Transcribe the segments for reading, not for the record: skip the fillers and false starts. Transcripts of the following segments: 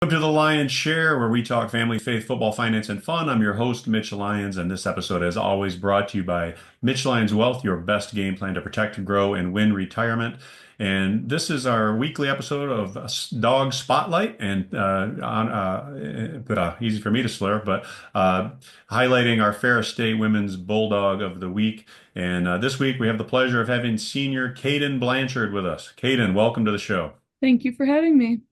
Welcome to the Lions Share, where we talk family, faith, football, finance, and fun. I'm your host, Mitch Lyons, and this episode is always brought to you by Mitch Lyons Wealth, your best game plan to protect, grow, and win retirement. And this is our weekly episode of Dawg Spotlight, and easy for me to slur, but highlighting our Ferris State Women's Bulldog of the Week. And this week we have the pleasure of having senior Kadyn Blanchard with us. Kadyn, welcome to the show. Thank you for having me.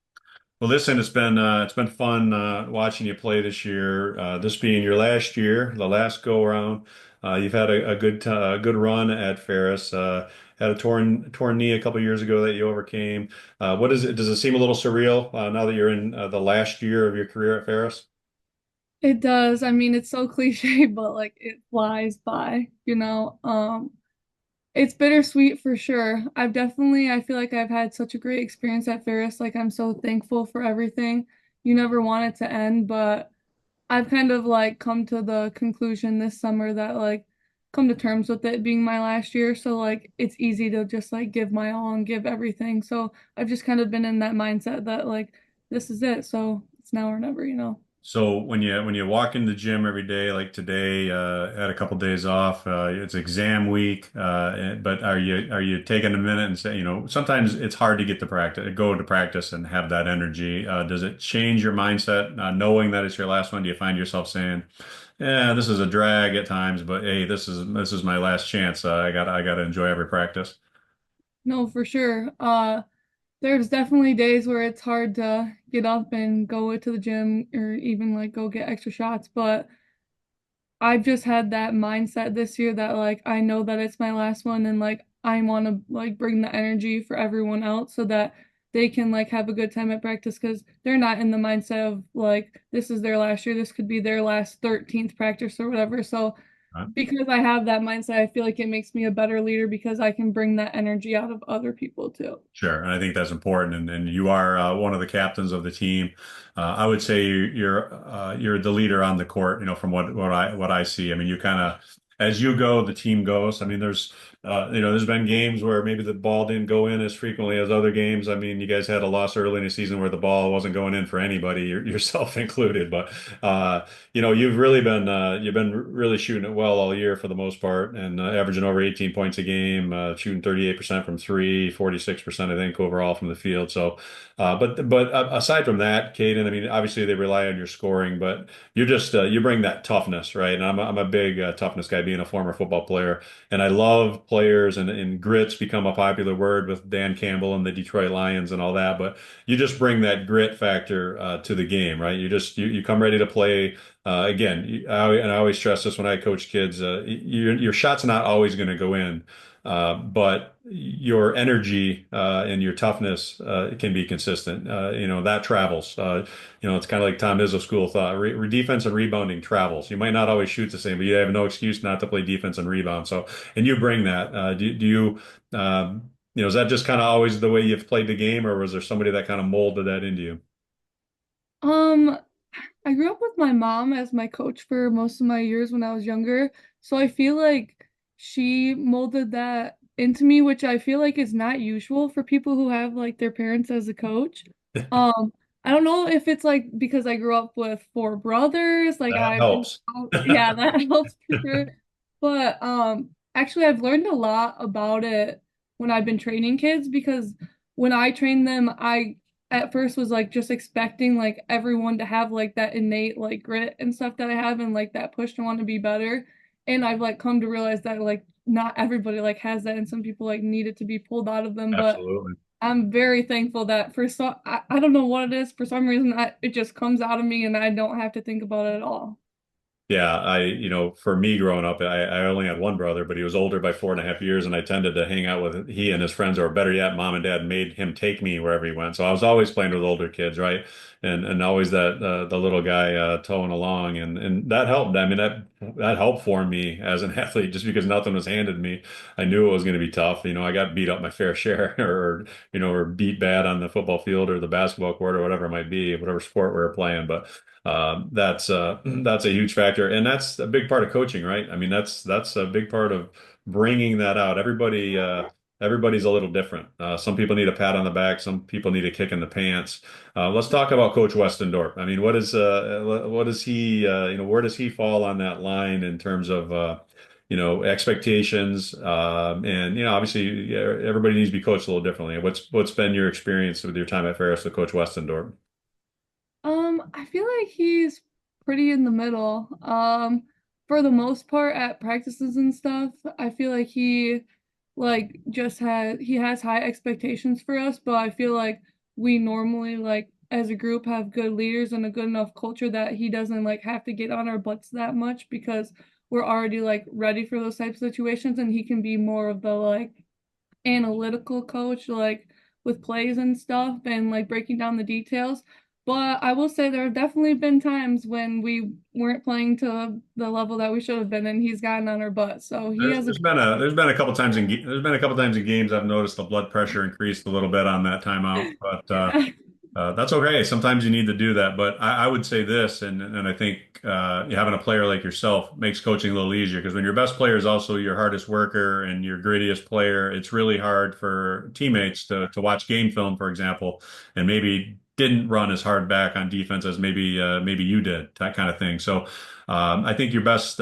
Well, listen, it's been fun watching you play this year. This being your last year, the last go around. You've had a good run at Ferris. Had a torn knee a couple years ago that you overcame. What is it? Does it seem a little surreal now that you're in the last year of your career at Ferris? It does. I mean, it's so cliche, but like it flies by. It's bittersweet for sure. I feel like I've had such a great experience at Ferris. Like I'm so thankful for everything. You never want it to end, but I've kind of like come to the conclusion this summer that like come to terms with it being my last year. So like it's easy to just like give my all and give everything. So I've just kind of been in that mindset that like this is it. So it's now or never. So when you walk in the gym every day, like today, had a couple days off, it's exam week, but are you taking a minute and say, sometimes it's hard to go to practice and have that energy. Does it change your mindset, knowing that it's your last one? Do you find yourself saying, "Yeah, this is a drag at times, but hey, this is my last chance. I gotta enjoy every practice." No, for sure. There's definitely days where it's hard to get up and go to the gym or even like go get extra shots, but I've just had that mindset this year that like I know that it's my last one and like I want to like bring the energy for everyone else so that they can like have a good time at practice because they're not in the mindset of like this is their last year, this could be their last 13th practice or whatever. So because I have that mindset, I feel like it makes me a better leader because I can bring that energy out of other people too. Sure, and I think that's important. And you are one of the captains of the team. I would say you're the leader on the court. From what I see. I mean, you kind of as you go, the team goes. I mean, there's been games where maybe the ball didn't go in as frequently as other games. I mean, you guys had a loss early in the season where the ball wasn't going in for anybody, yourself included. But you've been really shooting it well all year for the most part, and averaging over 18 points a game, shooting 38% from three, 46% I think overall from the field. So, but aside from that, Caden, I mean, obviously they rely on your scoring, but you bring that toughness, right? And I'm a big toughness guy, being a former football player, and I love players, and grit's become a popular word with Dan Campbell and the Detroit Lions and all that. But you just bring that grit factor to the game, right? You come ready to play. And I always stress this when I coach kids, your shot's not always going to go in, but your energy and your toughness can be consistent. That travels. It's kind of like Tom Izzo school thought. Defense and rebounding travels. You might not always shoot the same, but you have no excuse not to play defense and rebound. So, and you bring that. Is that just kind of always the way you've played the game, or was there somebody that kind of molded that into you? Um, I grew up with my mom as my coach for most of my years when I was younger. So I feel like she molded that into me, which I feel like is not usual for people who have like their parents as a coach. Um, I don't know if it's like because I grew up with four brothers, like That I've been, helps. yeah, that helps for sure. But actually I've learned a lot about it when I've been training kids because when I train them, I at first was like just expecting like everyone to have like that innate like grit and stuff that I have and like that push to want to be better. And I've like come to realize that like not everybody like has that and some people like need it to be pulled out of them. But Absolutely. I'm very thankful that for some I don't know what it is, for some reason it just comes out of me and I don't have to think about it at all. Yeah, for me growing up, I only had one brother, but he was older by 4.5 years, and I tended to hang out with he and his friends, or better yet, mom and dad made him take me wherever he went. So I was always playing with older kids, right? And always that the little guy towing along, and that helped. I mean, that helped for me as an athlete, just because nothing was handed to me. I knew it was going to be tough. I got beat up my fair share, or beat bad on the football field or the basketball court or whatever it might be, whatever sport we were playing, but. That's a huge factor, and that's a big part of coaching, right? I mean, that's a big part of bringing that out. Everybody, Everybody's a little different. Some people need a pat on the back. Some people need a kick in the pants. Let's talk about Coach Westendorp. I mean, what is he, where does he fall on that line in terms of, expectations? And, obviously yeah, everybody needs to be coached a little differently. What's been your experience with your time at Ferris with Coach Westendorp? I feel like he's pretty in the middle. For the most part at practices and stuff, I feel like he has high expectations for us, but I feel like we normally like as a group have good leaders and a good enough culture that he doesn't like have to get on our butts that much because we're already like ready for those types of situations and he can be more of the like analytical coach, like with plays and stuff and like breaking down the details. But I will say there have definitely been times when we weren't playing to the level that we should have been, and he's gotten on our butt. So he has a There's been a couple times in games I've noticed the blood pressure increased a little bit on that timeout, but yeah. that's okay. Sometimes you need to do that. But I would say this, and I think having a player like yourself makes coaching a little easier because when your best player is also your hardest worker and your grittiest player, it's really hard for teammates to watch game film, for example, and maybe didn't run as hard back on defense as maybe you did, that kind of thing. So I think your best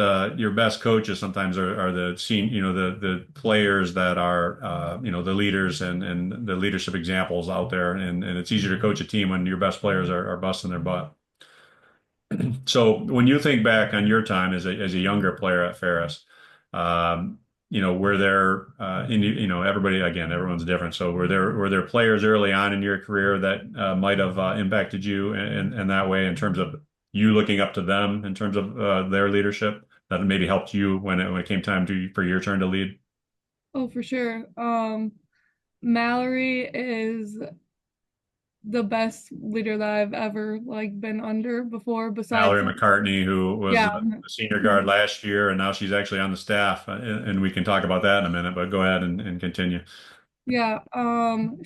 coaches sometimes are the the players that are the leaders and the leadership examples out there, and it's easier to coach a team when your best players are busting their butt. So when you think back on your time as a younger player at Ferris, were there everybody again everyone's different. So were there players early on in your career that might have impacted you in that way in terms of you looking up to them in terms of their leadership that maybe helped you when it came time for your turn to lead? Oh, for sure. Mallory is the best leader that I've ever like been under before, besides Mallory McCartney, who was yeah. the senior guard last year, and now she's actually on the staff, and we can talk about that in a minute. But go ahead and continue. Yeah,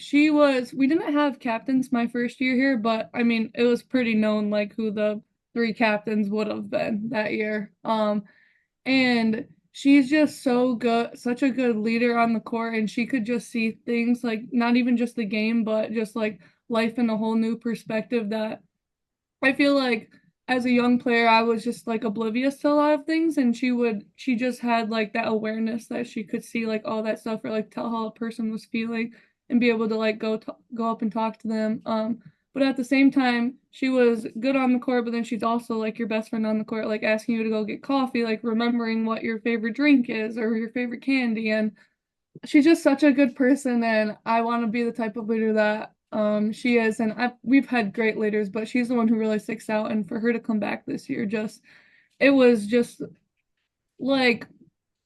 we didn't have captains my first year here, but I mean, it was pretty known like who the three captains would have been that year. And she's just so good, such a good leader on the court, and she could just see things like not even just the game, but just like life in a whole new perspective that I feel like as a young player, I was just like oblivious to a lot of things, and she just had like that awareness that she could see like all that stuff or like tell how a person was feeling and be able to like go up and talk to them. But at the same time, she was good on the court, but then she's also like your best friend on the court, like asking you to go get coffee, like remembering what your favorite drink is or your favorite candy, and she's just such a good person and I want to be the type of leader that she is and we've had great leaders but she's the one who really sticks out and for her to come back this year just it was just like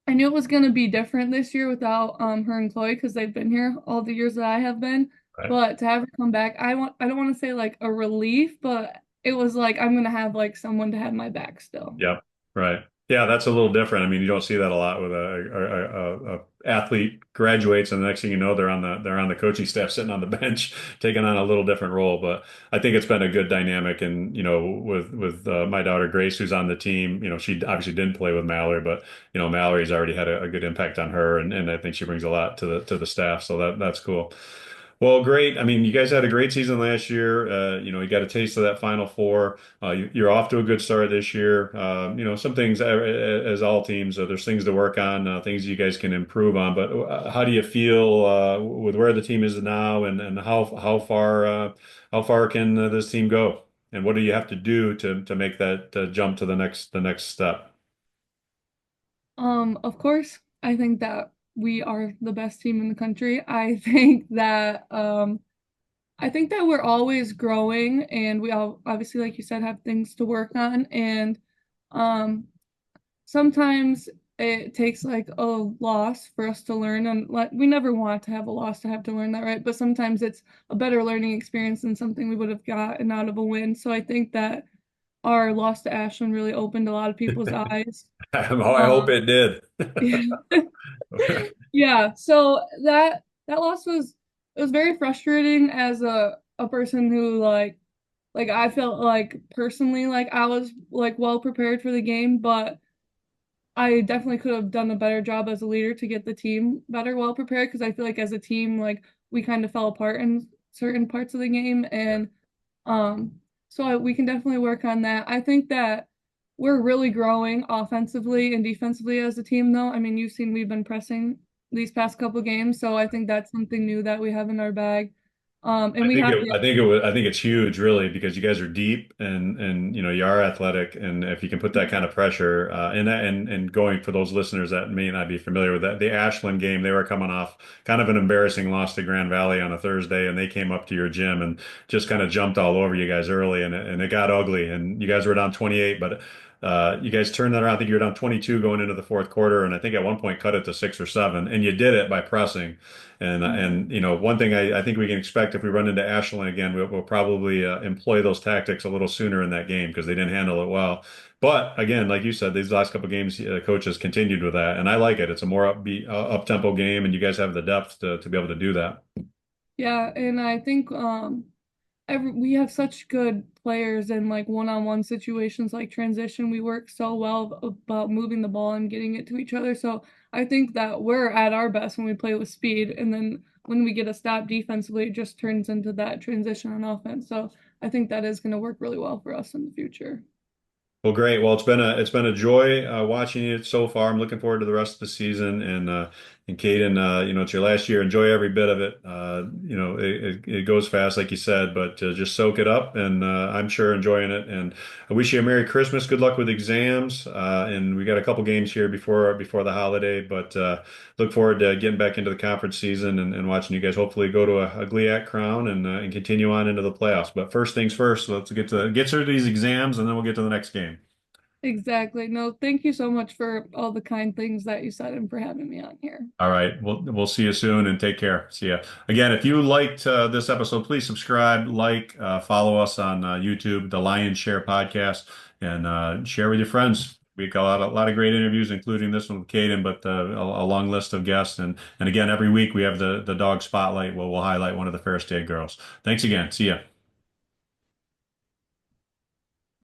I knew it was going to be different this year without her and Chloe because they've been here all the years that I have been Right. but to have her come back I don't want to say like a relief but it was like I'm going to have like someone to have my back still. Yep. Right. Yeah, that's a little different. I mean, you don't see that a lot with a athlete graduates, and the next thing you know, they're on the coaching staff, sitting on the bench, taking on a little different role. But I think it's been a good dynamic, and with my daughter Grace, who's on the team, she obviously didn't play with Mallory, but Mallory's already had a good impact on her, and I think she brings a lot to the staff. So that's cool. Well, great. I mean, you guys had a great season last year. You got a taste of that Final Four. You're off to a good start this year. Some things, as all teams, there's things to work on, things you guys can improve on. But how do you feel with where the team is now, and how far can this team go, and what do you have to do to make that jump to the next step? Of course, I think that we are the best team in the country. I think that we're always growing and we all obviously, like you said, have things to work on. And um sometimes it takes like a loss for us to learn and like we never want to have a loss to have to learn that, right? But sometimes it's a better learning experience than something we would have gotten out of a win. So I think that our loss to Ashland really opened a lot of people's eyes. I hope Um, it did. Yeah, so that loss was it was very frustrating as a person who like I felt like personally like I was like well prepared for the game, but I definitely could have done a better job as a leader to get the team better, well prepared, because I feel like as a team, like we kind of fell apart in certain parts of the game, and we can definitely work on that. I think that we're really growing offensively and defensively as a team, though. I mean, you've seen we've been pressing these past couple games, so I think that's something new that we have in our bag. And we have to, I think it's huge, really, because you guys are deep and you are athletic, and if you can put that kind of pressure, and going for those listeners that may not be familiar with that, the Ashland game, they were coming off kind of an embarrassing loss to Grand Valley on a Thursday, and they came up to your gym and just kind of jumped all over you guys early, and it got ugly, and you guys were down 28, but. You guys turned that around. I think you were down 22 going into the fourth quarter, and I think at one point cut it to 6 or 7, and you did it by pressing. And one thing I think we can expect if we run into Ashland again, we'll probably employ those tactics a little sooner in that game because they didn't handle it well. But again, like you said, these last couple of games, coaches continued with that, and I like it. It's a more upbeat, up-tempo game, and you guys have the depth to be able to do that. yeah, and I think we have such good players in like one-on-one situations like transition. We work so well about moving the ball and getting it to each other. So I think that we're at our best when we play with speed, and then when we get a stop defensively, it just turns into that transition on offense. So I think that is going to work really well for us in the future. Well, great. Well, it's been a joy watching it so far. I'm looking forward to the rest of the season. And Caden, it's your last year. Enjoy every bit of it. It goes fast, like you said, but just soak it up. And I'm sure enjoying it. And I wish you a Merry Christmas. Good luck with exams. And we got a couple games here before the holiday, but look forward to getting back into the conference season and watching you guys hopefully go to a GLIAC crown and continue on into the playoffs. But first things first, let's get through these exams, and then we'll get to the next game. Exactly. No, thank you so much for all the kind things that you said and for having me on here. All right. We'll see you soon and take care. See ya. Again, if you liked this episode, please subscribe, follow us on YouTube, the Lions Share podcast, and share with your friends. We got a lot of great interviews, including this one with Caden, but a long list of guests. And again, every week we have the Dawg Spotlight where we'll highlight one of the Ferris State girls. Thanks again. See ya.